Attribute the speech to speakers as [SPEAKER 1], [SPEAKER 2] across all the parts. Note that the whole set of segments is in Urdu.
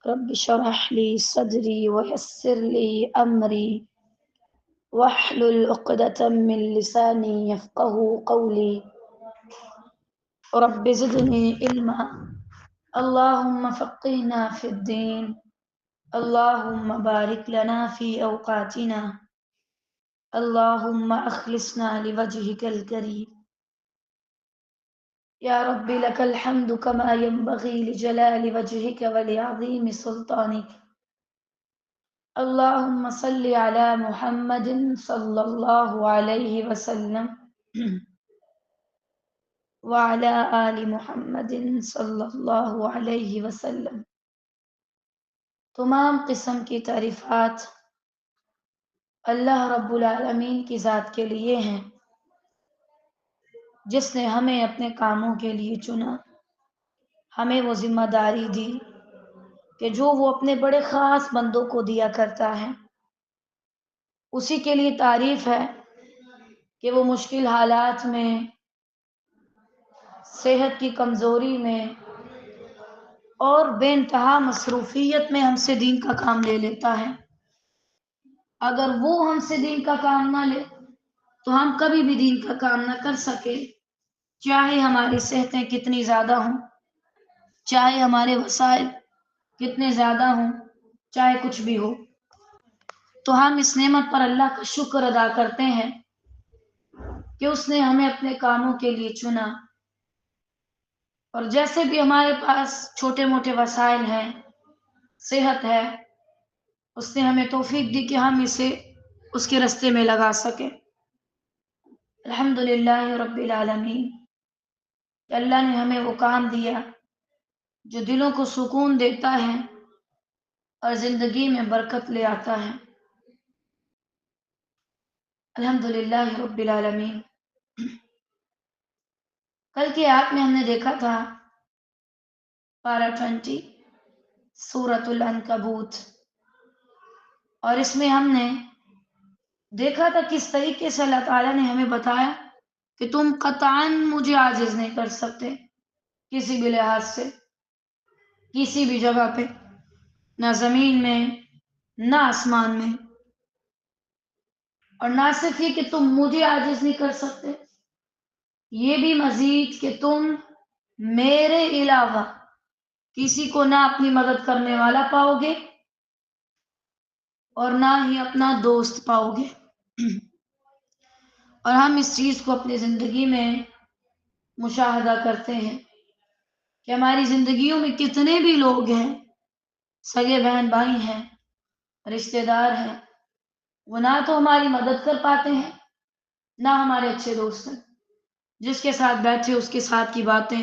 [SPEAKER 1] رب اشرح لي صدري ويسر لي أمري واحلل عقدة من لساني يفقه قولي رب زدني علما اللهم فقهنا في الدين اللهم بارك لنا في أوقاتنا اللهم أخلصنا لوجهك الكريم يا رب لك الحمد كما ينبغي لجلال وجهك ولعظيم سلطانك اللهم صل على محمد صلى الله عليه وسلم وعلى آل محمد صلی اللہ علیہ وسلم۔ تمام قسم کی تعریفات اللہ رب العالمین کی ذات کے لیے ہیں، جس نے ہمیں اپنے کاموں کے لیے چنا، ہمیں وہ ذمہ داری دی کہ جو وہ اپنے بڑے خاص بندوں کو دیا کرتا ہے، اسی کے لیے تعریف ہے کہ وہ مشکل حالات میں، صحت کی کمزوری میں اور بے انتہا مصروفیت میں ہم سے دین کا کام لے لیتا ہے۔ اگر وہ ہم سے دین کا کام نہ لے تو ہم کبھی بھی دین کا کام نہ کر سکے، چاہے ہماری صحتیں کتنی زیادہ ہوں، چاہے ہمارے وسائل کتنے زیادہ ہوں، چاہے کچھ بھی ہو۔ تو ہم اس نعمت پر اللہ کا شکر ادا کرتے ہیں کہ اس نے ہمیں اپنے کاموں کے لیے چنا، اور جیسے بھی ہمارے پاس چھوٹے موٹے وسائل ہیں، صحت ہے، اس نے ہمیں توفیق دی کہ ہم اسے اس کے رستے میں لگا سکیں۔ الحمدللہ رب العالمین کہ اللہ نے ہمیں وہ کام دیا جو دلوں کو سکون دیتا ہے اور زندگی میں برکت لے آتا ہے۔ الحمدللہ رب العالمین۔ کل کی آیت میں ہم نے دیکھا تھا پارہ 20 سورۃ العنکبوت، اور اس میں ہم نے دیکھا تھا کس طریقے سے اللہ تعالیٰ نے ہمیں بتایا کہ تم قطعاً مجھے عاجز نہیں کر سکتے کسی بھی لحاظ سے، کسی بھی جگہ پہ، نہ زمین میں نہ آسمان میں، اور نہ صرف یہ کہ تم مجھے عاجز نہیں کر سکتے، یہ بھی مزید کہ تم میرے علاوہ کسی کو نہ اپنی مدد کرنے والا پاؤ گے اور نہ ہی اپنا دوست پاؤ گے۔ اور ہم اس چیز کو اپنی زندگی میں مشاہدہ کرتے ہیں کہ ہماری زندگیوں میں کتنے بھی لوگ ہیں، سگے بہن بھائی ہیں، رشتہ دار ہیں، وہ نہ تو ہماری مدد کر پاتے ہیں نہ ہمارے اچھے دوست ہیں۔ جس کے ساتھ بیٹھے اس کے ساتھ کی باتیں،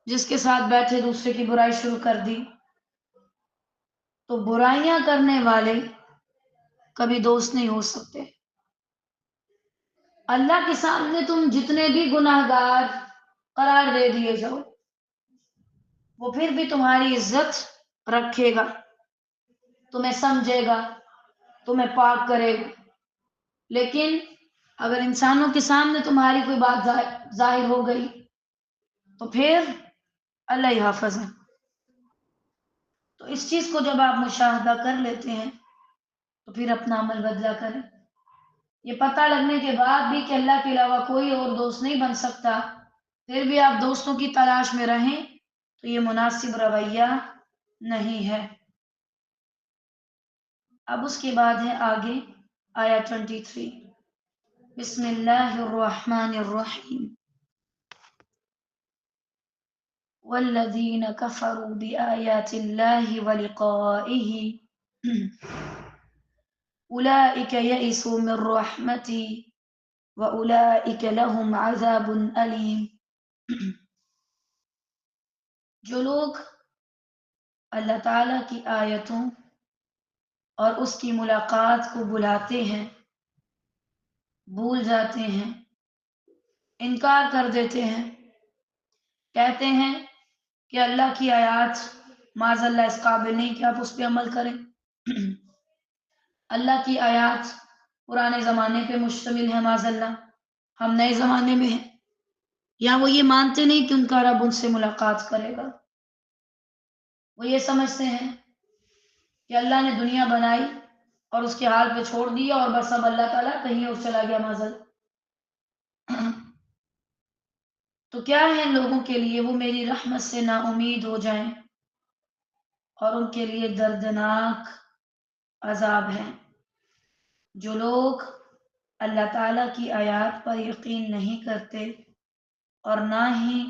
[SPEAKER 1] جس کے ساتھ بیٹھے دوسرے کی برائی شروع کر دی، تو برائیاں کرنے والے کبھی دوست نہیں ہو سکتے۔ اللہ کے سامنے تم جتنے بھی گناہ گار قرار دے دیے جاؤ، وہ پھر بھی تمہاری عزت رکھے گا، تمہیں سمجھے گا، تمہیں پاک کرے گا۔ لیکن اگر انسانوں کے سامنے تمہاری کوئی بات ظاہر ہو گئی تو پھر اللہ ہی حافظ ہے۔ تو اس چیز کو جب آپ مشاہدہ کر لیتے ہیں تو پھر اپنا عمل بدلا کریں۔ یہ پتہ لگنے کے بعد بھی کہ اللہ کے علاوہ کوئی اور دوست نہیں بن سکتا، پھر بھی آپ دوستوں کی تلاش میں رہیں تو یہ مناسب رویہ نہیں ہے۔ اب اس کے بعد ہے آگے آیا 23، بسم اللہ الرحمن الرحیم۔ والذین کفروا بآیات اللہ ولقائہ اولئک یئسوا من رحمتی واولئک لهم عذاب علیم۔ جو لوگ اللہ تعالیٰ کی آیتوں اور اس کی ملاقات کو بلاتے ہیں، بھول جاتے ہیں، انکار کر دیتے ہیں، کہتے ہیں کہ اللہ کی آیات معاذ اللہ اس قابل نہیں کہ آپ اس پہ عمل کریں، اللہ کی آیات پرانے زمانے پہ مشتمل ہے، معاذ اللہ ہم نئے زمانے میں ہیں، یا وہ یہ مانتے نہیں کہ ان کا رب ان سے ملاقات کرے گا۔ وہ یہ سمجھتے ہیں کہ اللہ نے دنیا بنائی اور اس کے حال پہ چھوڑ دیا اور بس اب اللہ تعالیٰ کہیں اور چلا گیا مازل. تو کیا ہے لوگوں کے لیے وہ میری رحمت سے نا امید ہو جائیں اور ان کے لیے دردناک عذاب ہے. جو لوگ اللہ تعالیٰ کی آیات پر یقین نہیں کرتے اور نہ ہی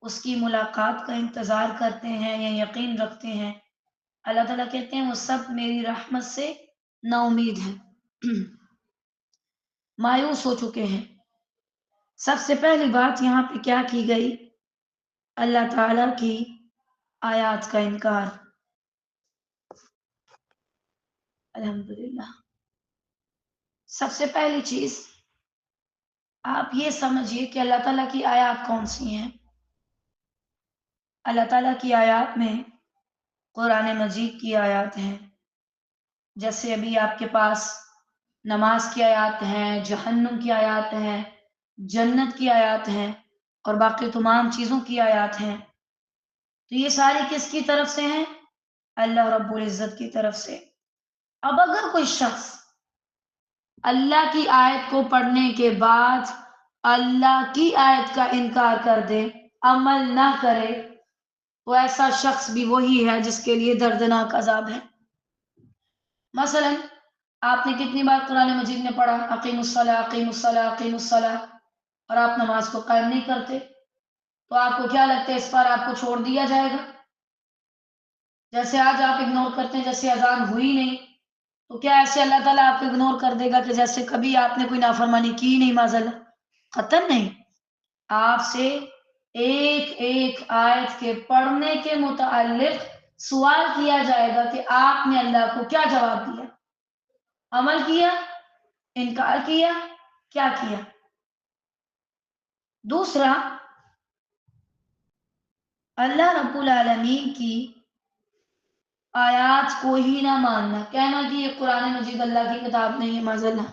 [SPEAKER 1] اس کی ملاقات کا انتظار کرتے ہیں یا یقین رکھتے ہیں، اللہ تعالیٰ کہتے ہیں وہ سب میری رحمت سے نا امید ہیں، مایوس ہو چکے ہیں. سب سے پہلی بات یہاں پہ کیا کی گئی؟ اللہ تعالیٰ کی آیات کا انکار. الحمدللہ. سب سے پہلی چیز آپ یہ سمجھیے کہ اللہ تعالیٰ کی آیات کون سی ہیں. اللہ تعالیٰ کی آیات میں قرآن مجید کی آیات ہیں، جیسے ابھی آپ کے پاس نماز کی آیات ہیں، جہنم کی آیات ہیں، جنت کی آیات ہیں اور باقی تمام چیزوں کی آیات ہیں. تو یہ ساری کس کی طرف سے ہیں؟ اللہ رب العزت کی طرف سے. اب اگر کوئی شخص اللہ کی آیت کو پڑھنے کے بعد اللہ کی آیت کا انکار کر دے، عمل نہ کرے، تو ایسا شخص بھی وہی ہے جس کے لیے دردناک عذاب ہے. مثلا آپ نے کتنی بار قرآن مجید میں پڑھا اقیم الصلاۃ اقیم الصلاۃ اقیم الصلاۃ، اور آپ نماز کو قائم نہیں کرتے، تو آپ کو کیا لگتا ہے اس پر آپ کو چھوڑ دیا جائے گا؟ جیسے آج آپ اگنور کرتے ہیں جیسے اذان ہوئی نہیں، تو کیا ایسے اللہ تعالیٰ آپ کو اگنور کر دے گا کہ جیسے کبھی آپ نے کوئی نافرمانی کی نہیں؟ معذاللہ قطعاً نہیں. آپ سے ایک ایک آیت کے پڑھنے کے متعلق سوال کیا جائے گا کہ آپ نے اللہ کو کیا جواب دیا، عمل کیا، انکار کیا، کیا کیا. دوسرا، اللہ رب العالمین کی آیات کو ہی نہ ماننا، کہنا کہ یہ قرآن مجید اللہ کی کتاب نہیں ہے، معذاللہ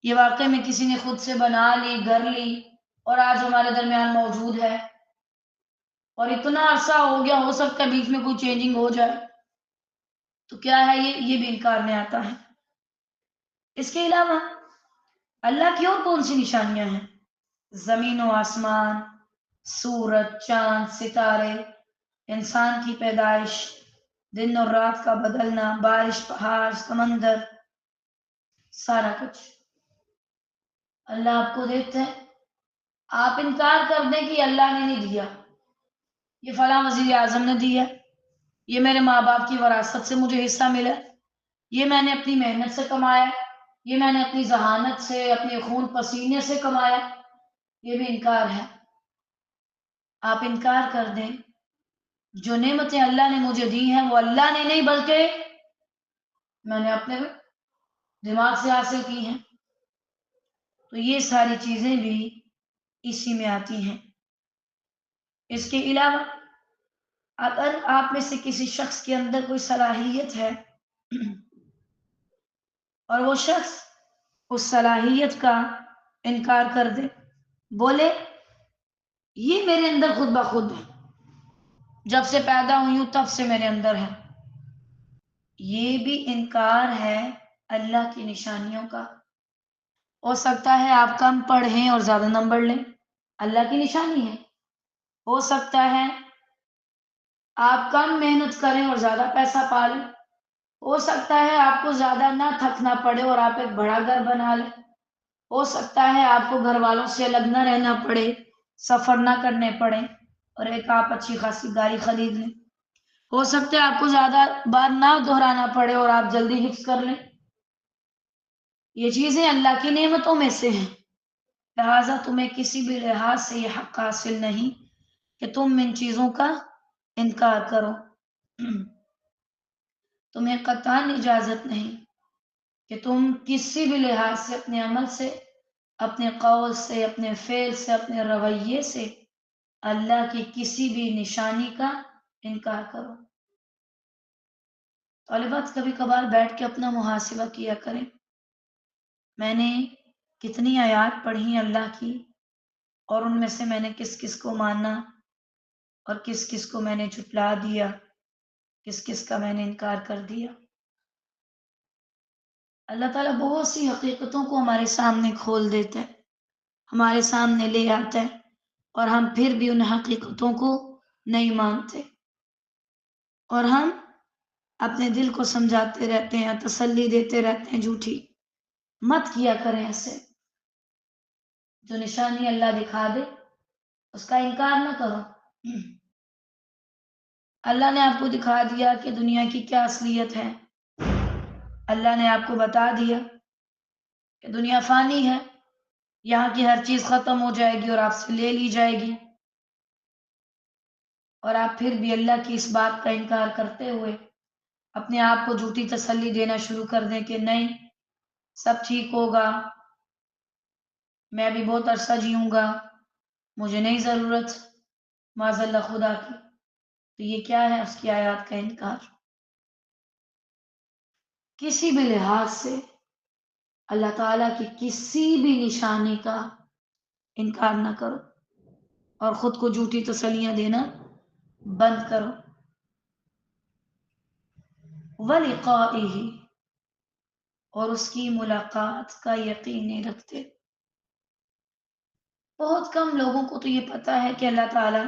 [SPEAKER 1] یہ واقعے میں کسی نے خود سے بنا لی، گھر لی اور آج ہمارے درمیان موجود ہے، اور اتنا عرصہ ہو گیا، ہو سکتا ہے بیچ میں کوئی چینجنگ ہو جائے، تو کیا ہے یہ بھی انکار میں آتا ہے. اس کے علاوہ اللہ کی اور کون سی نشانیاں ہیں؟ زمین و آسمان، سورج، چاند، ستارے، انسان کی پیدائش، دن اور رات کا بدلنا، بارش، پہاڑ، سمندر، سارا کچھ اللہ آپ کو دیتے ہیں. آپ انکار کر دیں کہ اللہ نے نہیں دیا، یہ فلاں وزیر اعظم نے دیا، یہ میرے ماں باپ کی وراثت سے مجھے حصہ ملا، یہ میں نے اپنی محنت سے کمایا، یہ میں نے اپنی ذہانت سے، اپنے خون پسینے سے کمایا، یہ بھی انکار ہے. آپ انکار کر دیں جو نعمتیں اللہ نے مجھے دی ہیں وہ اللہ نے نہیں بلکہ میں نے اپنے دماغ سے حاصل کی ہیں. تو یہ ساری چیزیں بھی اسی میں آتی ہیں. اس کے علاوہ اگر آپ میں سے کسی شخص کے اندر کوئی صلاحیت ہے اور وہ شخص اس صلاحیت کا انکار کر دے، بولے یہ میرے اندر خود بخود ہے، جب سے پیدا ہوئی ہوں تب سے میرے اندر ہے، یہ بھی انکار ہے اللہ کی نشانیوں کا. ہو سکتا ہے آپ کم پڑھیں اور زیادہ نمبر لیں، اللہ کی نشانی ہے. ہو سکتا ہے آپ کم محنت کریں اور زیادہ پیسہ پالیں. ہو سکتا ہے آپ کو زیادہ نہ تھکنا پڑے اور آپ ایک بڑا گھر بنا لیں. ہو سکتا ہے آپ کو گھر والوں سے الگ نہ رہنا پڑے، سفر نہ کرنے پڑے اور ایک آپ اچھی خاصی گاڑی خرید لیں. ہو سکتا ہے آپ کو زیادہ بار نہ دہرانا پڑے اور آپ جلدی حفظ کر لیں. یہ چیزیں اللہ کی نعمتوں میں سے ہیں، لہٰذا تمہیں کسی بھی لحاظ سے یہ حق حاصل نہیں کہ تم ان چیزوں کا انکار کرو. تمہیں قطعاً اجازت نہیں کہ تم کسی بھی لحاظ سے، اپنے عمل سے، اپنے قول سے، اپنے فعل سے، اپنے رویے سے اللہ کی کسی بھی نشانی کا انکار کرو. طالبات کبھی کبھار بیٹھ کے اپنا محاسبہ کیا کریں، میں نے کتنی آیات پڑھی اللہ کی اور ان میں سے میں نے کس کس کو مانا اور کس کس کو میں نے جھٹلا دیا، کس کس کا میں نے انکار کر دیا۔ اللہ تعالیٰ بہت سی حقیقتوں کو ہمارے سامنے کھول دیتا ہے، ہمارے سامنے لے آتا ہے، اور ہم پھر بھی ان حقیقتوں کو نہیں مانتے، اور ہم اپنے دل کو سمجھاتے رہتے ہیں، تسلی دیتے رہتے ہیں جھوٹی۔ مت کیا کریں ایسے۔ جو نشانی اللہ دکھا دے اس کا انکار نہ کرو۔ اللہ نے آپ کو دکھا دیا کہ دنیا کی کیا اصلیت ہے، اللہ نے آپ کو بتا دیا کہ دنیا فانی ہے، یہاں کی ہر چیز ختم ہو جائے گی اور آپ سے لے لی جائے گی، اور آپ پھر بھی اللہ کی اس بات کا انکار کرتے ہوئے اپنے آپ کو جھوٹی تسلی دینا شروع کر دیں کہ نہیں، سب ٹھیک ہوگا، میں بھی بہت عرصہ جیوں گا، مجھے نہیں ضرورت معاذ اللہ خدا کی۔ تو یہ کیا ہے؟ اس کی آیات کا انکار۔ کسی بھی لحاظ سے اللہ تعالیٰ کی کسی بھی نشانی کا انکار نہ کرو، اور خود کو جھوٹی تسلیاں دینا بند کرو۔ وَلِقَائِهِ، اور اس کی ملاقات کا یقین نہیں رکھتے۔ بہت کم لوگوں کو تو یہ پتا ہے کہ اللہ تعالیٰ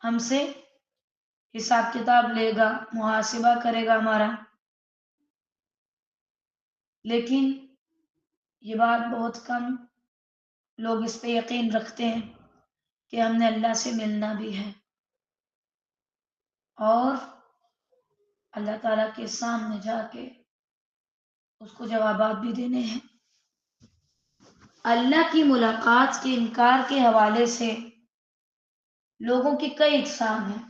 [SPEAKER 1] ہم سے حساب کتاب لے گا، محاسبہ کرے گا ہمارا، لیکن یہ بات بہت کم لوگ اس پہ یقین رکھتے ہیں کہ ہم نے اللہ سے ملنا بھی ہے اور اللہ تعالیٰ کے سامنے جا کے اس کو جوابات بھی دینے ہیں۔ اللہ کی ملاقات کے انکار کے حوالے سے لوگوں کی کئی اقسام ہیں۔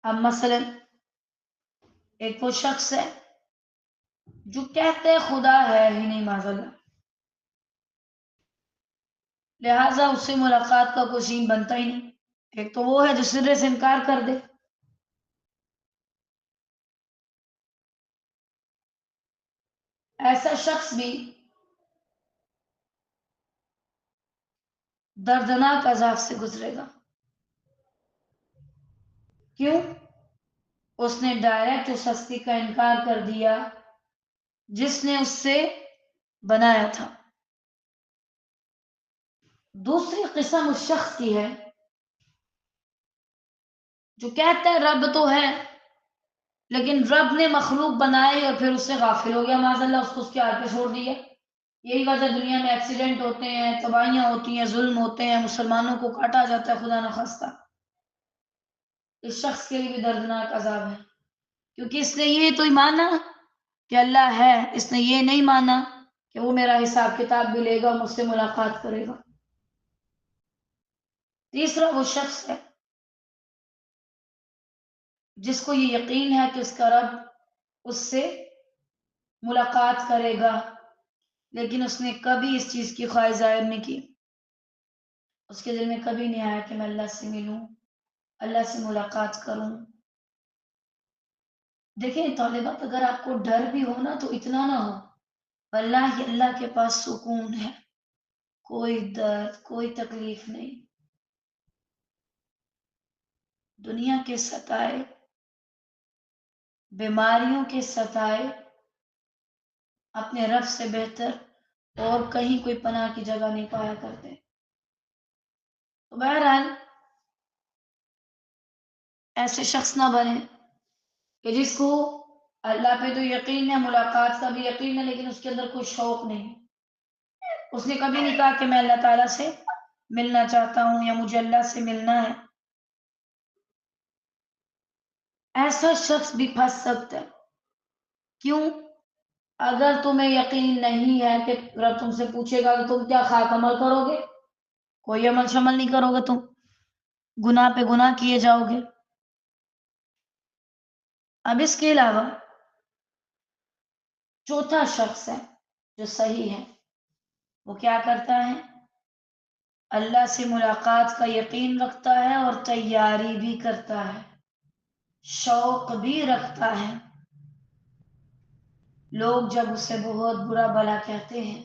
[SPEAKER 1] اب مثلا ایک وہ شخص ہے جو کہتے ہیں خدا ہے ہی نہیں معاذ اللہ، لہٰذا اس سے ملاقات کا کوئی سین بنتا ہی نہیں۔ ایک تو وہ ہے جو سرے سے انکار کر دے۔ ایسا شخص بھی دردناک عذاب سے گزرے گا۔ کیوں؟ اس نے ڈائریکٹ اس ہستی کا انکار کر دیا جس نے اس سے بنایا تھا۔ دوسری قسم اس شخص کی ہے جو کہتا ہے رب تو ہے، لیکن رب نے مخلوق بنائی اور پھر اس سے غافل ہو گیا معاذ اللہ، اس کو اس کے حال پہ چھوڑ دیا۔ یہی وجہ دنیا میں ایکسیڈنٹ ہوتے ہیں، تباہیاں ہوتی ہیں، ظلم ہوتے ہیں، مسلمانوں کو کاٹا جاتا ہے خدا نخواستہ۔ اس شخص کے لیے بھی دردناک عذاب ہے، کیونکہ اس نے یہ تو مانا کہ اللہ ہے، اس نے یہ نہیں مانا کہ وہ میرا حساب کتاب بھی لے گا اور مجھ سے ملاقات کرے گا۔ تیسرا وہ شخص ہے جس کو یہ یقین ہے کہ اس کا رب اس سے ملاقات کرے گا، لیکن اس نے کبھی اس چیز کی خواہش ظاہر نہیں کی، اس کے دل میں کبھی نہیں آیا کہ میں اللہ سے ملوں، اللہ سے ملاقات کروں۔ دیکھیں طالبات، اگر آپ کو ڈر بھی ہو نا تو اتنا نہ ہو، واللہ اللہ کے پاس سکون ہے، کوئی درد، کوئی تکلیف نہیں۔ دنیا کے ستائے، بیماریوں کے ستائے، اپنے رب سے بہتر اور کہیں کوئی پناہ کی جگہ نہیں پایا کرتے۔ تو بہرحال ایسے شخص نہ بنے کہ جس کو اللہ پہ تو یقین ہے، ملاقات کا بھی یقین ہے، لیکن اس کے اندر کوئی شوق نہیں، اس نے کبھی نہیں کہا کہ میں اللہ تعالیٰ سے ملنا چاہتا ہوں یا مجھے اللہ سے ملنا ہے۔ ایسا شخص بھی پھنس سکتا ہے۔ کیوں؟ اگر تمہیں یقین نہیں ہے کہ رب تم سے پوچھے گا تو تم کیا خاک عمل کرو گے؟ کوئی عمل شمل نہیں کرو گے، تم گناہ پہ گناہ کیے جاؤ گے۔ اب اس کے علاوہ چوتھا شخص ہے جو صحیح ہے، وہ کیا کرتا ہے؟ اللہ سے ملاقات کا یقین رکھتا ہے اور تیاری بھی کرتا ہے، شوق بھی رکھتا ہے۔ لوگ جب اسے بہت برا بھلا کہتے ہیں،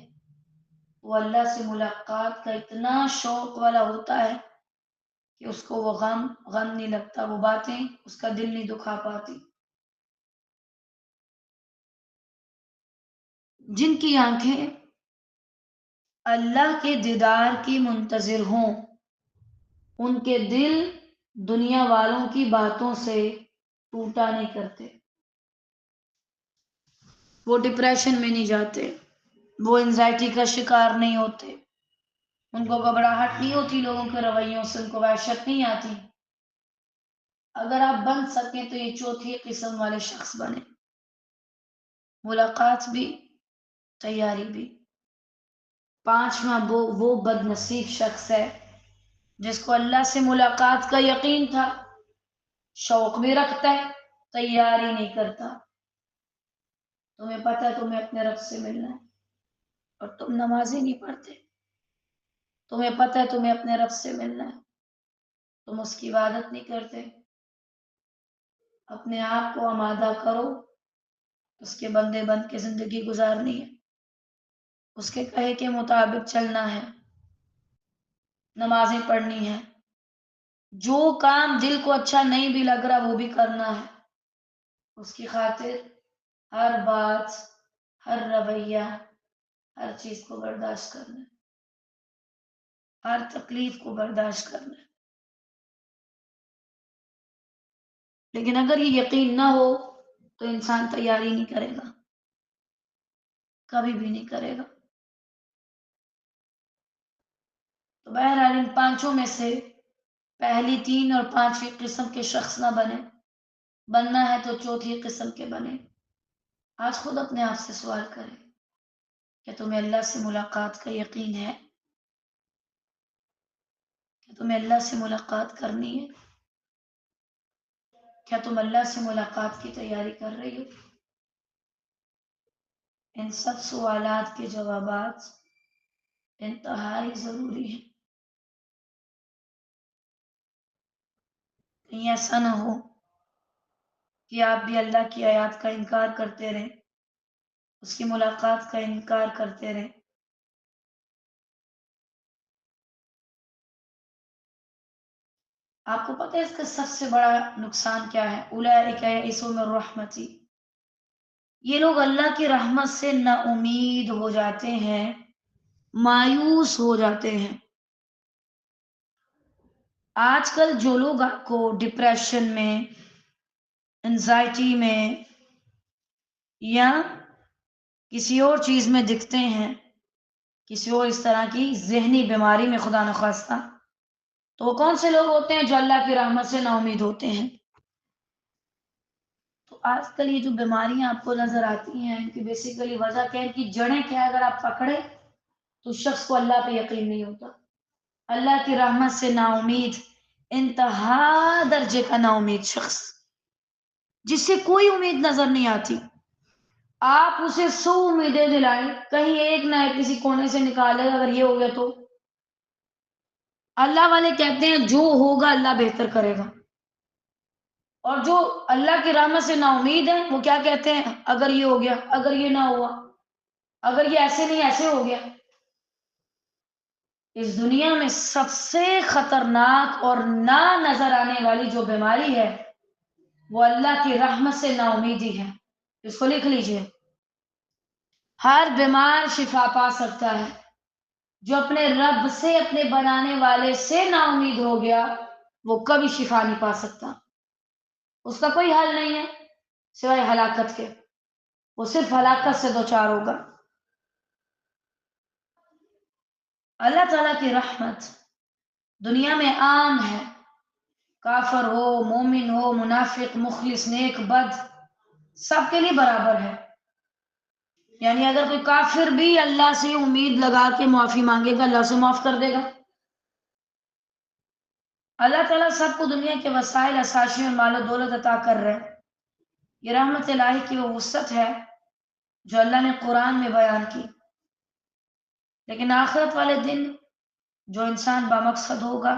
[SPEAKER 1] وہ اللہ سے ملاقات کا اتنا شوق والا ہوتا ہے کہ اس کو وہ غم نہیں لگتا، وہ باتیں اس کا دل نہیں دکھا پاتی. جن کی آنکھیں اللہ کے دیدار کی منتظر ہوں، ان کے دل دنیا والوں کی باتوں سے ٹوٹا نہیں کرتے، وہ ڈپریشن میں نہیں جاتے، وہ انزائٹی کا شکار نہیں ہوتے، ان کو گھبراہٹ نہیں ہوتی لوگوں کے رویوں سے، ان کو وحشت نہیں آتی. اگر آپ بن سکیں تو یہ چوتھی قسم والے شخص بنے. ملاقات بھی، تیاری بھی. پانچواں وہ بد نصیب شخص ہے جس کو اللہ سے ملاقات کا یقین تھا، شوق بھی رکھتا ہے، تیاری نہیں کرتا. تمہیں پتہ ہے تمہیں اپنے رب سے ملنا ہے اور تم نمازی نہیں پڑھتے. تمہیں پتہ ہے تمہیں اپنے رب سے ملنا ہے، تم اس کی عبادت نہیں کرتے. اپنے آپ کو آمادہ کرو، اس کے بندے بن کے زندگی گزارنی ہے، اس کے کہے کے مطابق چلنا ہے، نمازیں پڑھنی ہیں. جو کام دل کو اچھا نہیں بھی لگ رہا وہ بھی کرنا ہے. اس کی خاطر ہر بات، ہر رویہ، ہر چیز کو برداشت کرنا ہے، ہر تکلیف کو برداشت کرنا ہے. لیکن اگر یہ یقین نہ ہو تو انسان تیاری نہیں کرے گا، کبھی بھی نہیں کرے گا. تو بہرحال ان پانچوں میں سے پہلی تین اور پانچویں قسم کے شخص نہ بنے، بننا ہے تو چوتھی قسم کے بنے. آج خود اپنے آپ سے سوال کریں کہ تمہیں اللہ سے ملاقات کا یقین ہے؟ کہ تمہیں اللہ سے ملاقات کرنی ہے؟ کیا تم اللہ سے ملاقات کی تیاری کر رہی ہو؟ ان سب سوالات کے جوابات انتہائی ضروری ہیں. کہیں ایسا نہ ہو کہ آپ بھی اللہ کی آیات کا انکار کرتے رہیں، اس کی ملاقات کا انکار کرتے رہیں. آپ کو پتہ ہے اس کا سب سے بڑا نقصان کیا ہے؟ اولئک یئسوا من رحمتی، یہ لوگ اللہ کی رحمت سے نا امید ہو جاتے ہیں، مایوس ہو جاتے ہیں. آج کل جو لوگ آپ کو ڈپریشن میں، انزائٹی میں یا کسی اور چیز میں دکھتے ہیں، کسی اور اس طرح کی ذہنی بیماری میں خدا نخواستہ، تو وہ کون سے لوگ ہوتے ہیں؟ جو اللہ کی رحمت سے نا امید ہوتے ہیں. تو آج کل یہ جو بیماریاں آپ کو نظر آتی ہیں، ان کی بیسیکلی وجہ کیا ہے؟ ان کی جڑیں کیا ہے؟ اگر آپ پکڑے تو شخص کو اللہ پہ یقین نہیں ہوتا، اللہ کی رحمت سے نا امید، انتہا درجے کا نا امید شخص جس سے کوئی امید نظر نہیں آتی. آپ اسے 100 امیدیں دلائیں، کہیں ایک نہ ایک کسی کونے سے نکالے گا. اگر یہ ہو گیا تو اللہ والے کہتے ہیں جو ہوگا اللہ بہتر کرے گا. اور جو اللہ کی رحمت سے نا امید ہے وہ کیا کہتے ہیں؟ اگر یہ ہو گیا، اگر یہ نہ ہوا، اگر یہ ایسے نہیں ایسے ہو گیا. اس دنیا میں سب سے خطرناک اور نہ نظر آنے والی جو بیماری ہے وہ اللہ کی رحمت سے نا امیدی ہے. اس کو لکھ لیجئے. ہر بیمار شفا پا سکتا ہے، جو اپنے رب سے، اپنے بنانے والے سے نا امید ہو گیا وہ کبھی شفا نہیں پا سکتا. اس کا کوئی حل نہیں ہے سوائے ہلاکت کے، وہ صرف ہلاکت سے دوچار ہوگا. اللہ تعالیٰ کی رحمت دنیا میں عام ہے، کافر ہو، مومن ہو، منافق، مخلص، نیک، بد، سب کے لیے برابر ہے. یعنی اگر کوئی کافر بھی اللہ سے امید لگا کے معافی مانگے گا، اللہ سے معاف کر دے گا. اللہ تعالیٰ سب کو دنیا کے وسائل، اساشی اور مال و دولت عطا کر رہے ہیں. یہ رحمت الہی کی وہ وسعت ہے جو اللہ نے قرآن میں بیان کی. لیکن آخرت والے دن جو انسان بامقصد ہوگا،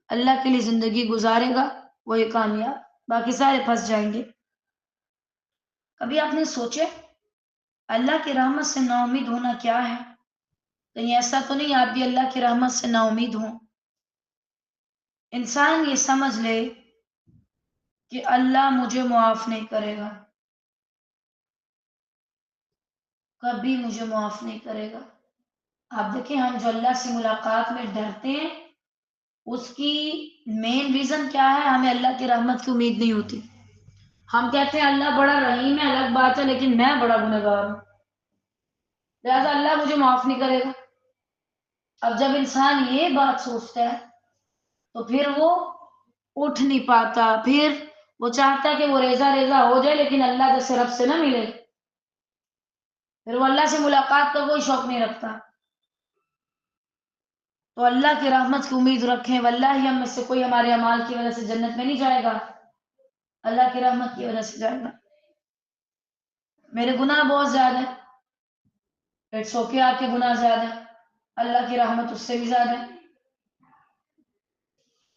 [SPEAKER 1] اللہ کے لیے زندگی گزارے گا، وہی کامیاب، باقی سارے پھنس جائیں گے. کبھی آپ نے سوچے اللہ کی رحمت سے نا امید ہونا کیا ہے؟ کہیں ایسا تو نہیں آپ بھی اللہ کی رحمت سے نا امید ہوں؟ انسان یہ سمجھ لے کہ اللہ مجھے معاف نہیں کرے گا، کبھی مجھے معاف نہیں کرے گا۔ آپ دیکھیں، ہم جو اللہ سے ملاقات میں ڈرتے ہیں، اس کی مین ریزن کیا ہے؟ ہمیں اللہ کی رحمت کی امید نہیں ہوتی۔ ہم کہتے ہیں اللہ بڑا رحیم ہے، الگ بات ہے، لیکن میں بڑا گنہگار ہوں، لہٰذا اللہ مجھے معاف نہیں کرے گا۔ اب جب انسان یہ بات سوچتا ہے تو پھر وہ اٹھ نہیں پاتا، پھر وہ چاہتا ہے کہ وہ ریزہ ریزہ ہو جائے لیکن اللہ جیسے رب سے نہ ملے، پھر وہ اللہ سے ملاقات کا کوئی شوق نہیں رکھتا۔ تو اللہ کی رحمت کی امید رکھیں، واللہ ہم میں سے کوئی ہمارے اعمال کی وجہ سے جنت میں نہیں جائے گا، اللہ کی رحمت کی وجہ سے جائے گا۔ میرے گناہ بہت زیادہ ہیں، اٹس اوکے، آپ کے گناہ زیادہ ہیں، اللہ کی رحمت اس سے بھی زیادہ ہے۔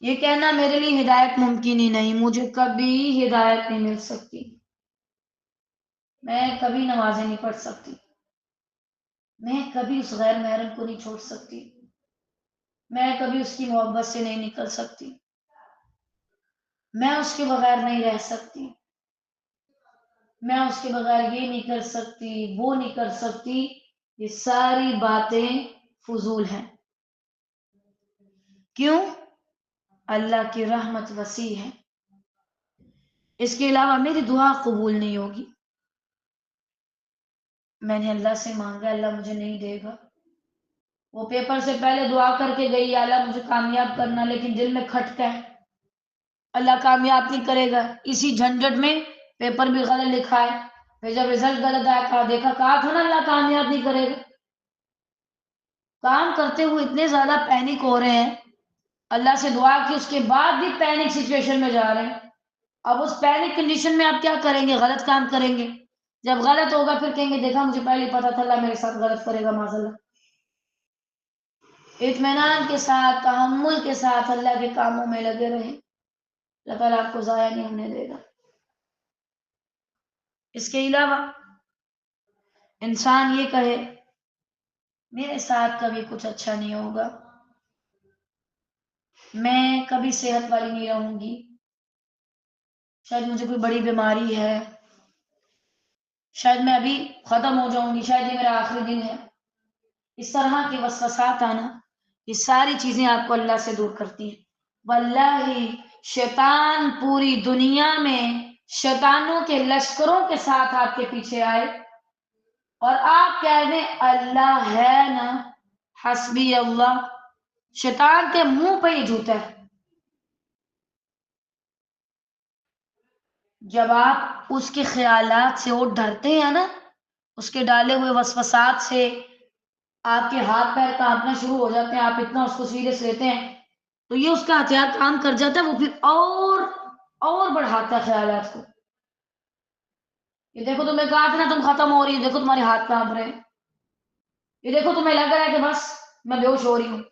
[SPEAKER 1] یہ کہنا میرے لیے ہدایت ممکن ہی نہیں، مجھے کبھی ہدایت نہیں مل سکتی، میں کبھی نمازیں نہیں پڑھ سکتی، میں کبھی اس غیر محرم کو نہیں چھوڑ سکتی، میں کبھی اس کی محبت سے نہیں نکل سکتی، میں اس کے بغیر نہیں رہ سکتی، میں اس کے بغیر یہ نہیں کر سکتی، وہ نہیں کر سکتی۔ یہ ساری باتیں فضول ہیں۔ کیوں؟ اللہ کی رحمت وسیع ہے، اس کے علاوہ میری دعا قبول نہیں ہوگی۔ میں نے اللہ سے مانگا، اللہ مجھے نہیں دے گا۔ وہ پیپر سے پہلے دعا کر کے گئی، اللہ مجھے کامیاب کرنا، لیکن دل میں کھٹکا ہے اللہ کامیاب نہیں کرے گا۔ اسی جھنجٹ میں پیپر بھی غلط لکھا ہے، پھر جب رزلٹ غلط آیا تھا، دیکھا کہا تھا نا اللہ کامیاب نہیں کرے گا۔ کام کرتے ہوئے اتنے زیادہ پینک ہو رہے ہیں، اللہ سے دعا کی، اس کے بعد بھی پینک سچویشن میں جا رہے ہیں۔ اب اس پینک کنڈیشن میں آپ کیا کریں گے؟ غلط کام کریں گے۔ جب غلط ہوگا پھر کہیں گے دیکھا مجھے پہلے پتا تھا اللہ میرے ساتھ غلط کرے گا، معاذ اللہ۔ اطمینان کے ساتھ، تحمل کے ساتھ اللہ کے کاموں میں لگے رہیں، اللہ تعالیٰ آپ کو ضائع نہیں ہونے دے گا۔ اس کے علاوہ انسان یہ کہے میرے ساتھ کبھی کچھ اچھا نہیں ہوگا، میں کبھی صحت والی نہیں رہوں گی، شاید مجھے کوئی بڑی بیماری ہے، شاید میں ابھی ختم ہو جاؤں گی، شاید یہ میرا آخری دن ہے۔ اس طرح کے وسوسات آنا، یہ ساری چیزیں آپ کو اللہ سے دور کرتی ہیں۔ واللہ شیطان پوری دنیا میں شیطانوں کے لشکروں کے ساتھ آپ کے پیچھے آئے اور آپ کہہ دیں اللہ ہے نا، حسبی اللہ، شیطان کے منہ پہ ہی جھوٹا ہے۔ جب آپ اس کے خیالات سے وہ ڈرتے ہیں نا، اس کے ڈالے ہوئے وسوسات سے آپ کے ہاتھ پیر کانپنا شروع ہو جاتے ہیں، آپ اتنا اس کو سیریس لیتے ہیں، تو یہ اس کا ہتھیار کام کر جاتا ہے، وہ پھر اور بڑھاتا ہے خیالات کو۔ یہ دیکھو تمہیں کہا تھا نا تم ختم ہو رہی ہے، دیکھو تمہارے ہاتھ کانپ رہے ہیں، یہ دیکھو تمہیں لگ رہا ہے کہ بس میں بے ہوش ہو رہی ہوں۔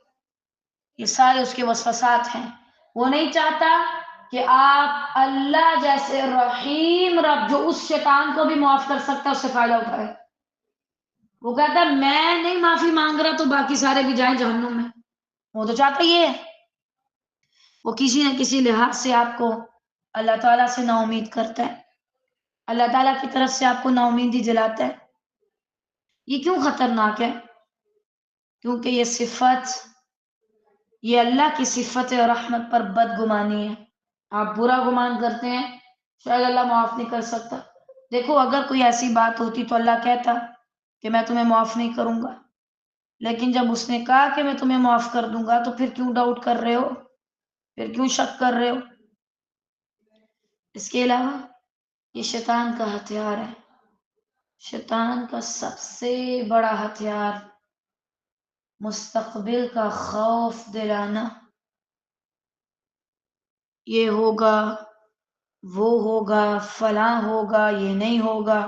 [SPEAKER 1] یہ سارے اس کے وسوسات ہیں۔ وہ نہیں چاہتا کہ آپ اللہ جیسے رحیم رب جو اس شیطان کو بھی معاف کر سکتا ہے اس سے فائدہ اٹھائے۔ وہ کہتا ہے میں نہیں معافی مانگ رہا تو باقی سارے بھی جائیں جہنم میں، وہ تو چاہتا یہ ہے۔ وہ کسی نہ کسی لحاظ سے آپ کو اللہ تعالیٰ سے نا امید کرتا ہے، اللہ تعالیٰ کی طرف سے آپ کو نا امیدی دلاتا ہے۔ یہ کیوں خطرناک ہے؟ کیونکہ یہ صفت، یہ اللہ کی صفت اور رحمت پر بدگمانی ہے۔ آپ برا گمان کرتے ہیں شاید اللہ معاف نہیں کر سکتا۔ دیکھو اگر کوئی ایسی بات ہوتی تو اللہ کہتا کہ میں تمہیں معاف نہیں کروں گا، لیکن جب اس نے کہا کہ میں تمہیں معاف کر دوں گا تو پھر کیوں ڈاؤٹ کر رہے ہو، پھر کیوں شک کر رہے ہو؟ اس کے علاوہ یہ شیطان کا ہتھیار ہے، شیطان کا سب سے بڑا ہتھیار مستقبل کا خوف دلانا، یہ ہوگا وہ ہوگا فلاں ہوگا یہ نہیں ہوگا،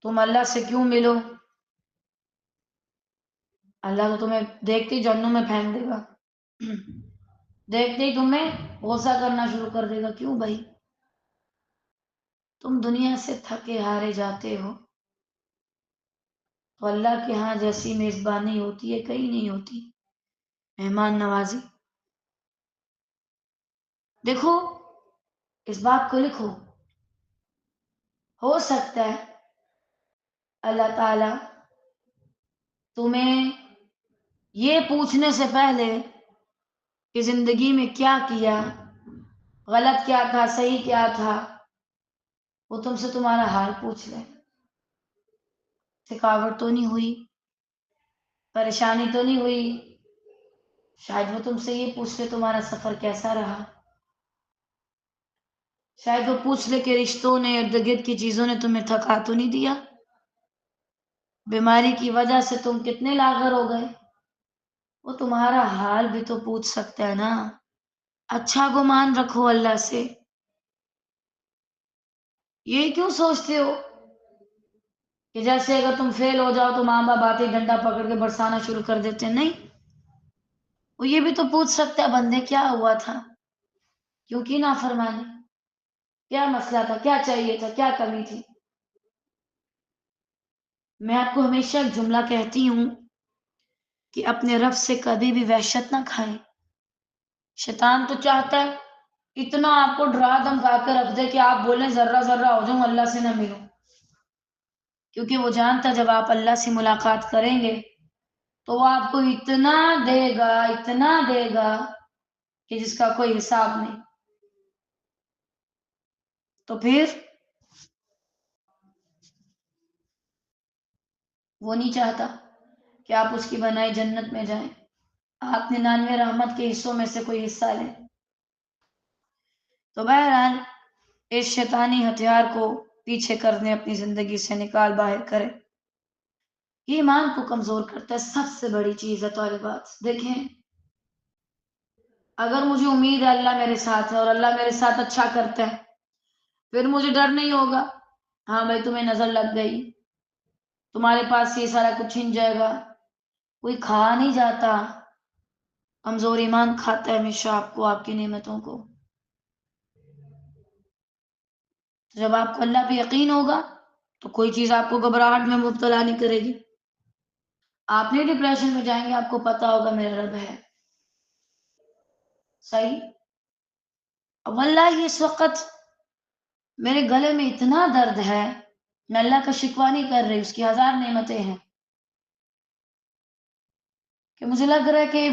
[SPEAKER 1] تم اللہ سے کیوں ملو، اللہ تو تمہیں دیکھتے ہی جہنم میں پھینک دے گا، دیکھتے ہی تمہیں غصہ کرنا شروع کر دے گا۔ کیوں بھائی؟ تم دنیا سے تھکے ہارے جاتے ہو تو اللہ کے ہاں جیسی میزبانی ہوتی ہے کہیں نہیں ہوتی۔ مہمان نوازی. دیکھو اس بات کو لکھو، ہو سکتا ہے اللہ تعالی تمہیں یہ پوچھنے سے پہلے کہ زندگی میں کیا کیا، غلط کیا تھا، صحیح کیا تھا، وہ تم سے تمہارا حال پوچھ لے. تھکاوٹ تو نہیں ہوئی، پریشانی تو نہیں ہوئی، شاید وہ تم سے یہ پوچھ لے تمہارا سفر کیسا رہا. شاید وہ پوچھ لے کہ رشتوں نے، ارد گرد کی چیزوں نے تمہیں تھکا تو نہیں دیا، بیماری کی وجہ سے تم کتنے لاغر ہو گئے. وہ تمہارا حال بھی تو پوچھ سکتا ہے نا. اچھا گمان رکھو اللہ سے. یہ کیوں سوچتے ہو کہ جیسے اگر تم فیل ہو جاؤ تو ماں باپ آتے ڈنڈا پکڑ کے برسانا شروع کر دیتے ہیں؟ نہیں، وہ یہ بھی تو پوچھ سکتا ہے بندے کیا ہوا تھا، کیوں کی نافرمانی، کیا مسئلہ تھا، کیا چاہیے تھا، کیا کمی تھی. میں آپ کو ہمیشہ ایک جملہ کہتی ہوں کہ اپنے رب سے کبھی بھی وحشت نہ کھائیں. شیطان تو چاہتا ہے اتنا آپ کو ڈرا دھمکا کے رکھ دے کہ آپ بولیں ذرہ ذرہ ہو جاؤں، اللہ سے نہ ملوں. کیونکہ وہ جانتا جب آپ اللہ سے ملاقات کریں گے تو وہ آپ کو اتنا دے گا کہ جس کا کوئی حساب نہیں. تو پھر وہ نہیں چاہتا کہ آپ اس کی بنائی جنت میں جائیں، آپ 99 رحمت کے حصوں میں سے کوئی حصہ لیں. تو بہرحال اس شیطانی ہتھیار کو پیچھے کرنے اپنی زندگی سے نکال باہر کرے. یہ ایمان کو کمزور کرتا ہے، سب سے بڑی چیز ہے. طالبات دیکھیں، اگر مجھے امید ہے اللہ میرے ساتھ ہے اور اللہ میرے ساتھ اچھا کرتا ہے، پھر مجھے ڈر نہیں ہوگا. ہاں بھائی تمہیں نظر لگ گئی، تمہارے پاس یہ سارا کچھ چھن جائے گا. کوئی کھا نہیں جاتا، کمزور ایمان کھاتا ہے ہمیشہ آپ کو، آپ کی نعمتوں کو. جب آپ کو اللہ پہ یقین ہوگا تو کوئی چیز آپ کو گھبراہٹ میں مبتلا نہیں کرے گی. آپ نہیں ڈپریشن میں جائیں گے، آپ کو پتا ہوگا میرا رب ہے. صحیح. واللہ اس وقت میرے گلے میں اتنا درد ہے، میں اللہ کا شکوہ نہیں کر رہی، اس کی 1000 نعمتیں ہیں، کہ مجھے لگ رہا ہے کہ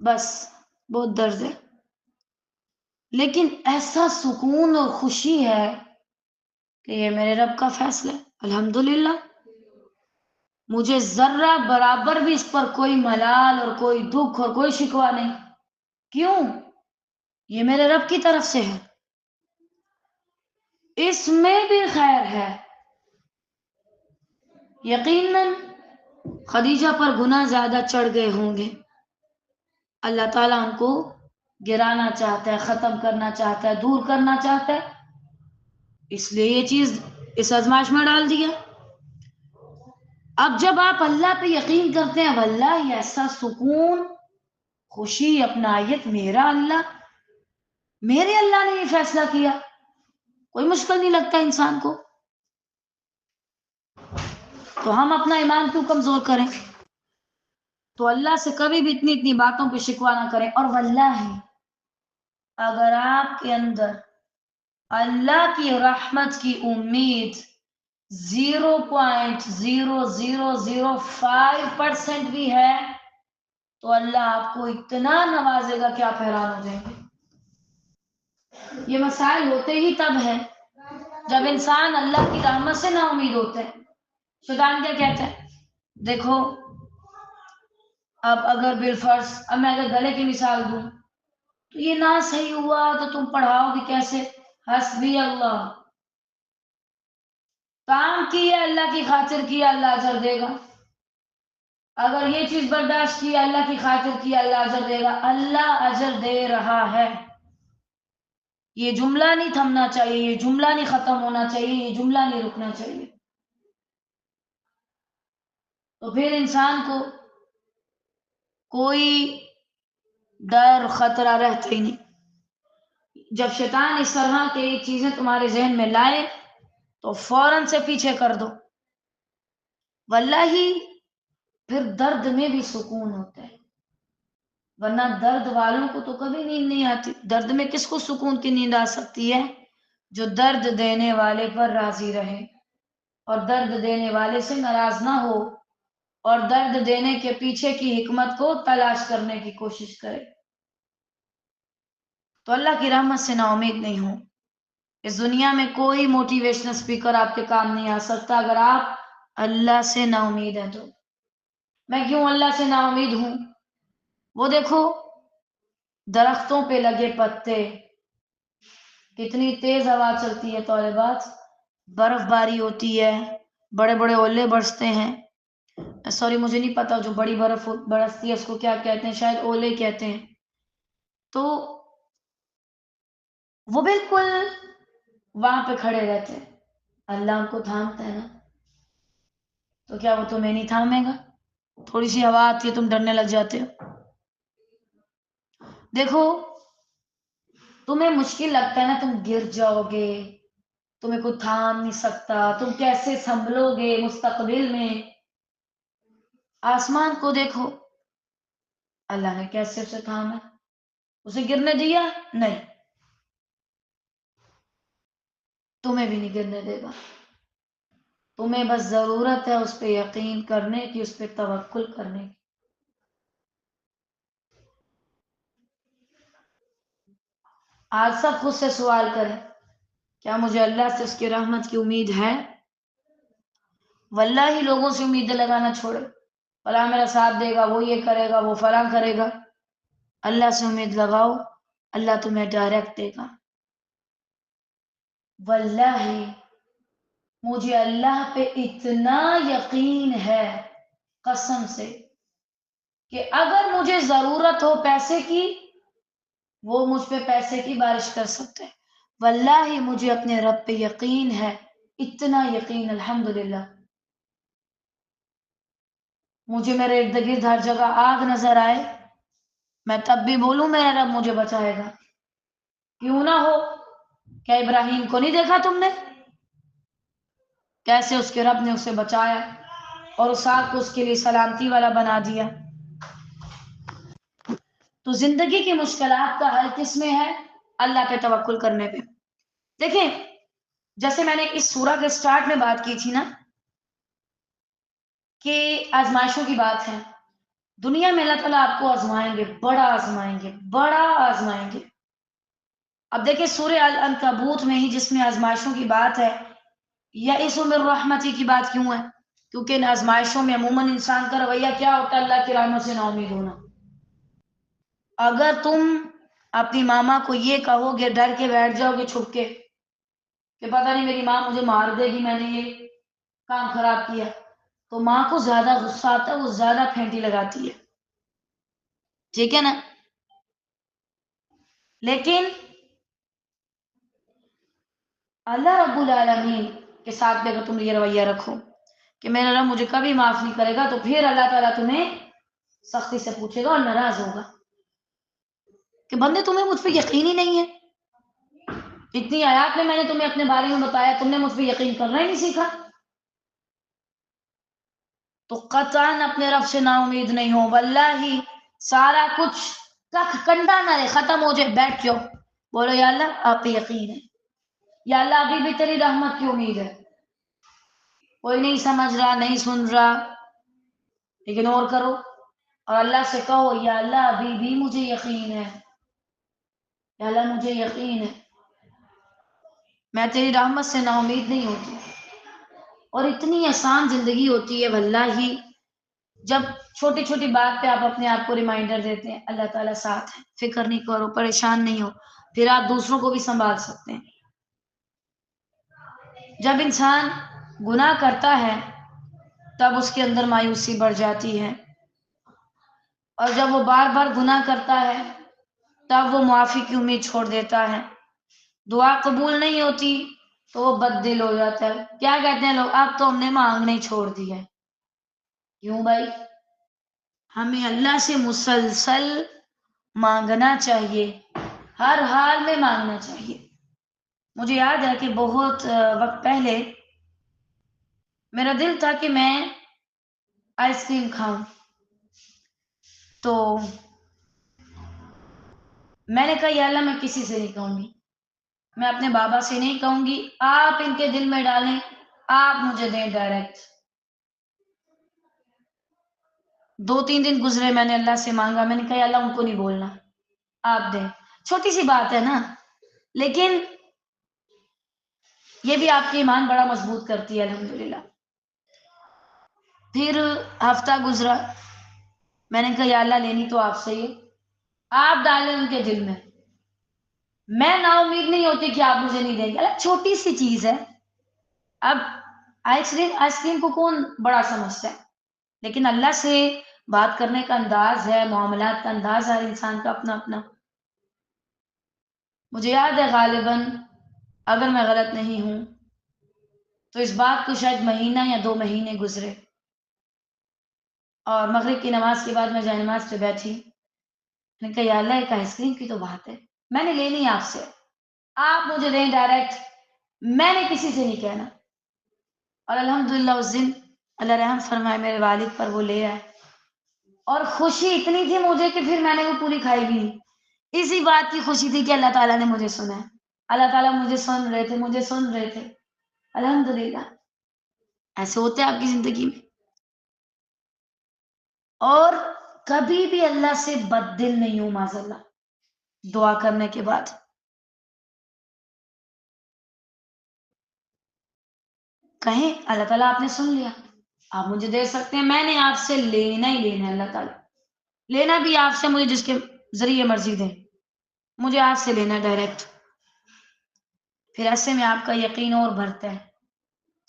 [SPEAKER 1] بس بہت درد ہے. لیکن ایسا سکون اور خوشی ہے کہ یہ میرے رب کا فیصلہ ہے. الحمدللہ مجھے ذرہ برابر بھی اس پر کوئی ملال اور کوئی دکھ اور کوئی شکوہ نہیں. کیوں؟ یہ میرے رب کی طرف سے ہے، اس میں بھی خیر ہے. یقیناً خدیجہ پر گناہ زیادہ چڑھ گئے ہوں گے، اللہ تعالیٰ ان کو گرانا چاہتا ہے، ختم کرنا چاہتا ہے، دور کرنا چاہتا ہے، اس لیے یہ چیز اس آزمائش میں ڈال دیا. اب جب آپ اللہ پہ یقین کرتے ہیں، واللہ ایسا سکون، خوشی، اپنائیت، میرا اللہ، میرے اللہ نے یہ فیصلہ کیا، کوئی مشکل نہیں لگتا انسان کو. تو ہم اپنا ایمان کیوں کمزور کریں؟ تو اللہ سے کبھی بھی اتنی باتوں پہ شکوہ نہ کریں. اور واللہ اگر آپ کے اندر اللہ کی رحمت کی امید 0.0005% بھی ہے تو اللہ آپ کو اتنا نوازے گا کہ آپ حیران ہو جائیں گے. یہ مسائل ہوتے ہی تب ہیں جب انسان اللہ کی رحمت سے نا امید ہوتا ہے. شیطان کیا کہتا ہے؟ دیکھو اب اگر بالفرض میں اگر گلے کی مثال دوں تو یہ نہ صحیح ہوا تو تم پڑھاؤ گے کیسے؟ حسبی اللہ، کام کیا اللہ کی خاطر کیا، اللہ اجر دے گا. اگر یہ چیز برداشت کی اللہ کی خاطر کی، اللہ اجر دے گا. اللہ اجر دے رہا ہے، یہ جملہ نہیں تھمنا چاہیے، یہ جملہ نہیں ختم ہونا چاہیے، یہ جملہ نہیں رکنا چاہیے. تو پھر انسان کو کوئی ڈر خطرہ رہتا ہی نہیں. جب شیطان اس طرح کی چیزیں تمہارے ذہن میں لائے تو فوراً سے پیچھے کر دو. واللہ پھر درد میں بھی سکون ہوتا ہے. ورنہ درد والوں کو تو کبھی نیند نہیں آتی. درد میں کس کو سکون کی نیند آ سکتی ہے؟ جو درد دینے والے پر راضی رہے اور درد دینے والے سے ناراض نہ ہو اور درد دینے کے پیچھے کی حکمت کو تلاش کرنے کی کوشش کرے. تو اللہ کی رحمت سے نا امید نہیں ہو. اس دنیا میں کوئی موٹیویشنل اسپیکر آپ کے کام نہیں آ سکتا اگر آپ اللہ سے نا امید ہیں تو. میں کیوں اللہ سے نا امید ہوں؟ وہ دیکھو درختوں پہ لگے پتے، کتنی تیز ہوا چلتی ہے طالبات، برف باری ہوتی ہے، بڑے بڑے اولے برستے ہیں. سوری مجھے نہیں پتا جو بڑی برف برستی ہے اس کو کیا کہتے ہیں، شاید اولے کہتے ہیں. تو وہ بالکل وہاں پہ کھڑے رہتے ہیں. اللہ ان کو تھامتا ہے نا، تو کیا وہ تمہیں نہیں تھامے گا؟ تھوڑی سی ہوا آتی ہے تم ڈرنے لگ جاتے ہو. دیکھو تمہیں مشکل لگتا ہے نا، تم گر جاؤ گے، تمہیں کوئی تھام نہیں سکتا، تم کیسے سنبھلو گے مستقبل میں. آسمان کو دیکھو، اللہ نے کیسے اسے تھاما، اسے گرنے دیا؟ نہیں. تمہیں بھی نہیں گرنے دے گا. تمہیں بس ضرورت ہے اس پہ یقین کرنے کی، اس پہ توکل کرنے کی. آج سب خود سے سوال کریں، کیا مجھے اللہ سے اس کی رحمت کی امید ہے؟ واللہ ہی لوگوں سے امیدیں لگانا چھوڑے، فلاں میرا ساتھ دے گا، وہ یہ کرے گا، وہ فلاں کرے گا. اللہ سے امید لگاؤ، اللہ تمہیں ڈائریکٹ دے گا. واللہ مجھے اللہ پہ اتنا یقین ہے قسم سے کہ اگر مجھے ضرورت ہو پیسے کی، وہ مجھ پہ پیسے کی بارش کر سکتے ہیں. واللہ مجھے اپنے رب پہ یقین ہے، اتنا یقین الحمدللہ. مجھے میرے ارد گرد ہر جگہ آگ نظر آئے، میں تب بھی بولوں میرا رب مجھے بچائے گا. کیوں نہ ہو؟ کیا ابراہیم کو نہیں دیکھا تم نے کیسے اس کے رب نے اسے بچایا اور اس آگ کو اس کے لیے سلامتی والا بنا دیا؟ تو زندگی کی مشکلات کا حل کس میں ہے؟ اللہ پہ توکل کرنے پہ. دیکھیں جیسے میں نے اس سورہ کے سٹارٹ میں بات کی تھی نا کہ آزمائشوں کی بات ہے. دنیا میں اللہ تعالیٰ آپ کو آزمائیں گے، بڑا آزمائیں گے، بڑا آزمائیں گے. اب دیکھیں سورہ العنکبوت میں ہی جس میں آزمائشوں کی بات ہے، یا اس من رحمتی کی بات کیوں ہے؟ کیونکہ ان آزمائشوں میں عموماً انسان کا رویہ کیا ہوتا ہے؟ اللہ کی رحمت سے نا امید ہونا. اگر تم اپنی ماما کو یہ کہو گے، ڈر کے بیٹھ جاؤ گے چھپ کے کہ پتہ نہیں میری ماں مجھے مار دے گی، میں نے یہ کام خراب کیا، تو ماں کو زیادہ غصہ آتا ہے، وہ زیادہ پھینٹی لگاتی ہے. ٹھیک ہے نا؟ لیکن اللہ رب العالمین کے ساتھ بھی اگر تم یہ رویہ رکھو کہ میرا رب مجھے کبھی معاف نہیں کرے گا، تو پھر اللہ تعالیٰ تمہیں سختی سے پوچھے گا اور ناراض ہوگا کہ بندے تمہیں مجھ پہ یقین ہی نہیں ہے. اتنی آیات میں نے تمہیں اپنے بارے میں بتایا، تم نے مجھ پہ یقین کرنا ہی نہیں سیکھا. تو قطعاً اپنے رب سے نا امید نہیں ہو. واللہ سارا کچھ ککھ کنڈا نہ رہے، ختم ہو جائے، بیٹھ جاؤ، بولو یا اللہ آپ پہ یقین ہے، یا اللہ ابھی بھی تیری رحمت کی امید ہے. کوئی نہیں سمجھ رہا، نہیں سن رہا، اگنور کرو اور اللہ سے کہو یا اللہ ابھی بھی مجھے یقین ہے، یا اللہ مجھے یقین ہے، میں تیری رحمت سے نا امید نہیں ہوتی. اور اتنی آسان زندگی ہوتی ہے واللہ، جب چھوٹی چھوٹی بات پہ آپ اپنے آپ کو ریمائنڈر دیتے ہیں اللہ تعالیٰ ساتھ ہے، فکر نہیں کرو، پریشان نہیں ہو، پھر آپ دوسروں کو بھی سنبھال سکتے ہیں. جب انسان گناہ کرتا ہے تب اس کے اندر مایوسی بڑھ جاتی ہے، اور جب وہ بار بار گناہ کرتا ہے تب وہ معافی کی امید چھوڑ دیتا ہے. دعا قبول نہیں ہوتی تو وہ بد دل ہو جاتا ہے. کیا کہتے ہیں لوگ؟ اب تو ہم نے مانگنے چھوڑ دی ہے. کیوں بھائی؟ ہمیں اللہ سے مسلسل مانگنا چاہیے، ہر حال میں مانگنا چاہیے. مجھے یاد ہے کہ بہت وقت پہلے میرا دل تھا کہ میں آئس کریم کھاؤں، تو میں نے کہا یا اللہ میں کسی سے نہیں کہوں گی، میں اپنے بابا سے نہیں کہوں گی، آپ ان کے دل میں ڈالیں، آپ مجھے دیں ڈائریکٹ۔ 2-3 دن گزرے، میں نے اللہ سے مانگا، میں نے کہا یا اللہ ان کو نہیں بولنا، آپ دیں۔ چھوٹی سی بات ہے نا، لیکن یہ بھی آپ کے ایمان بڑا مضبوط کرتی ہے الحمدللہ۔ پھر ہفتہ گزرا، میں نے کہا یا اللہ لینی تو آپ سے ہی ہے، آپ ڈالیں ان کے دل میں نا امید نہیں ہوتی کہ آپ مجھے نہیں دیں گے۔ اللہ چھوٹی سی چیز ہے، اب آئس کریم کو کون بڑا سمجھتا ہے، لیکن اللہ سے بات کرنے کا انداز ہے، معاملات کا انداز ہے، ہر انسان کا اپنا اپنا۔ مجھے یاد ہے غالباً، اگر میں غلط نہیں ہوں تو اس بات کو شاید مہینہ یا 2 مہینے گزرے، اور مغرب کی نماز کے بعد میں جائے نماز پہ بیٹھی، میں نے کہا یا اللہ ایک آئس کریم کی تو بات ہے، میں نے لینی آپ سے، آپ مجھے دیں ڈائریکٹ، میں نے کسی سے نہیں کہنا۔ اور الحمدللہ اس دن اللہ رحم فرمائے میرے والد پر، وہ لے آئے، اور خوشی اتنی تھی مجھے کہ پھر میں نے وہ پوری کھائی بھی نہیں۔ اسی بات کی خوشی تھی کہ اللہ تعالیٰ نے مجھے سنا ہے، اللہ تعالیٰ مجھے سن رہے تھے، الحمدللہ۔ ایسے ہوتے ہیں آپ کی زندگی میں، اور کبھی بھی اللہ سے بد دل نہیں ہوں معاذ اللہ دعا کرنے کے بعد۔ کہیں اللہ تعالیٰ آپ نے سن لیا، آپ مجھے دے سکتے ہیں، میں نے آپ سے لینا ہی لینا ہے، اللہ تعالیٰ لینا بھی آپ سے، مجھے جس کے ذریعے مرضی دیں، مجھے آپ سے لینا ہے ڈائریکٹ۔ پھر ایسے میں آپ کا یقین اور بڑھتا ہے۔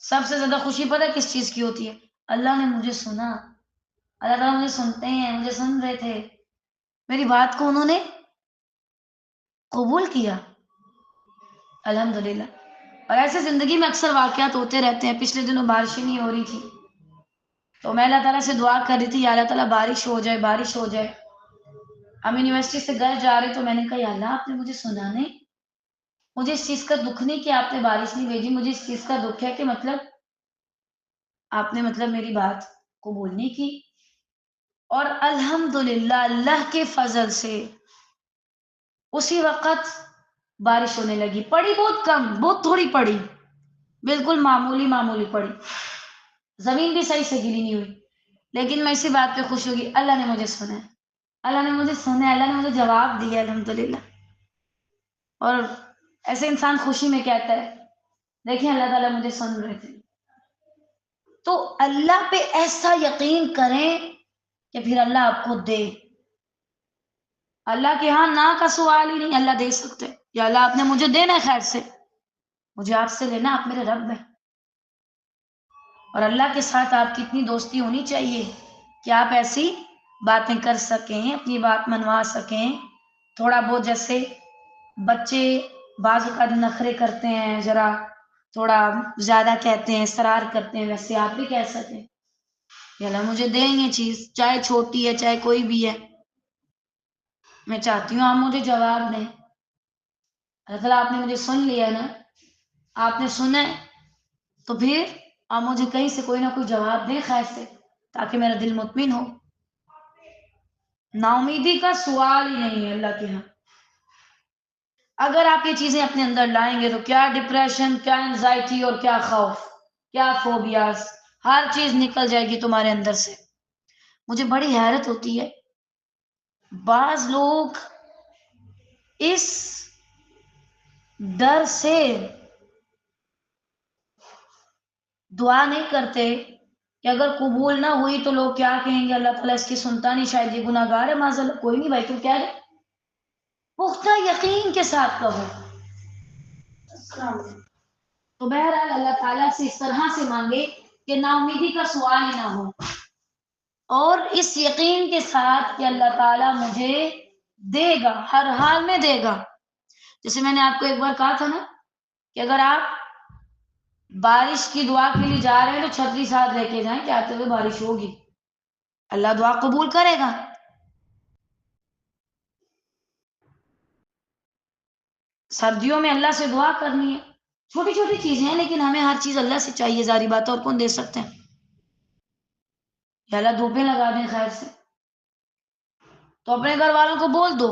[SPEAKER 1] سب سے زیادہ خوشی پتہ ہے کس چیز کی ہوتی ہے؟ اللہ نے مجھے سنا، اللہ تعالیٰ مجھے سنتے ہیں، مجھے سن رہے تھے، میری بات کو انہوں نے قبول کیا، الحمدللہ۔ اور ایسے زندگی میں اکثر واقعات ہوتے رہتے ہیں۔ پچھلے دنوں بارشیں نہیں ہو رہی تھی، تو میں اللہ تعالیٰ سے دعا کر رہی تھی، یا اللہ تعالیٰ بارش ہو جائے، بارش ہو جائے۔ ہم یونیورسٹی سے گھر جا رہے تو میں نے کہا یا اللہ آپ نے مجھے سنا نہیں، مجھے اس چیز کا دکھ نہیں کہ آپ نے بارش نہیں بھیجی، مجھے اس چیز کا دکھ ہے کہ آپ نے میری بات قبول نہیں کی۔ اور الحمدللہ اللہ کے فضل سے اسی وقت بارش ہونے لگی، پڑی بہت کم، بہت تھوڑی پڑی، بالکل معمولی پڑی، زمین بھی صحیح سے گلی نہیں ہوئی، لیکن میں اسی بات پہ خوش ہوگی، اللہ نے مجھے سنا ہے، اللہ نے مجھے سنا ہے، اللہ نے مجھے جواب دیا الحمدللہ۔ اور ایسے انسان خوشی میں کہتا ہے دیکھیں اللہ تعالیٰ مجھے سن رہے تھے۔ تو اللہ پہ ایسا یقین کریں کہ پھر اللہ آپ کو دے، اللہ کے ہاں نہ کا سوال ہی نہیں، اللہ دے سکتے، یا اللہ آپ نے مجھے دینا ہے خیر سے، مجھے آپ سے لینا، آپ میرے رب ہیں۔ اور اللہ کے ساتھ آپ کی اتنی دوستی ہونی چاہیے کہ آپ ایسی باتیں کر سکیں، اپنی بات منوا سکیں۔ تھوڑا بہت جیسے بچے بعض اوقات نخرے کرتے ہیں، ذرا تھوڑا زیادہ کہتے ہیں، اصرار کرتے ہیں، ویسے آپ بھی کہہ سکیں یا اللہ مجھے دیں یہ چیز، چاہے چھوٹی ہے چاہے کوئی بھی ہے، میں چاہتی ہوں آپ مجھے جواب دیں۔ اللہ تعالیٰ آپ نے مجھے سن لیا نا، آپ نے سنا ہے تو پھر آپ مجھے کہیں سے کوئی نہ کوئی جواب دیں خیر سے، تاکہ میرا دل مطمئن ہو۔ نا امیدی کا سوال ہی نہیں ہے اللہ کے ہاں۔ اگر آپ یہ چیزیں اپنے اندر لائیں گے تو کیا ڈپریشن، کیا انزائٹی اور کیا خوف، کیا فوبیاز، ہر چیز نکل جائے گی تمہارے اندر سے۔ مجھے بڑی حیرت ہوتی ہے، بعض لوگ اس ڈر سے دعا نہیں کرتے کہ اگر قبول نہ ہوئی تو لوگ کیا کہیں گے، اللہ تعالیٰ اس کی سنتا نہیں، شاید یہ گناہ گار ہے معاذ اللہ۔ کوئی نہیں بھائی، تو کیا ہے، پختہ یقین کے ساتھ کہو۔ تو بہرحال اللہ تعالیٰ سے اس طرح سے مانگے کہ نا امیدی کا سوال ہی نہ ہو، اور اس یقین کے ساتھ کہ اللہ تعالیٰ مجھے دے گا، ہر حال میں دے گا۔ جیسے میں نے آپ کو ایک بار کہا تھا نا کہ اگر آپ بارش کی دعا کے لیے جا رہے ہیں تو چھتری ساتھ لے کے جائیں کہ آتے ہوئے بارش ہوگی، اللہ دعا قبول کرے گا۔ سردیوں میں اللہ سے دعا کرنی ہے، چھوٹی چھوٹی چیزیں ہیں لیکن ہمیں ہر چیز اللہ سے چاہیے، ظاہری بات ہے، اور کون دے سکتے ہیں؟ یا اللہ دھوپیں لگا دیں خیر سے، تو اپنے گھر والوں کو بول دو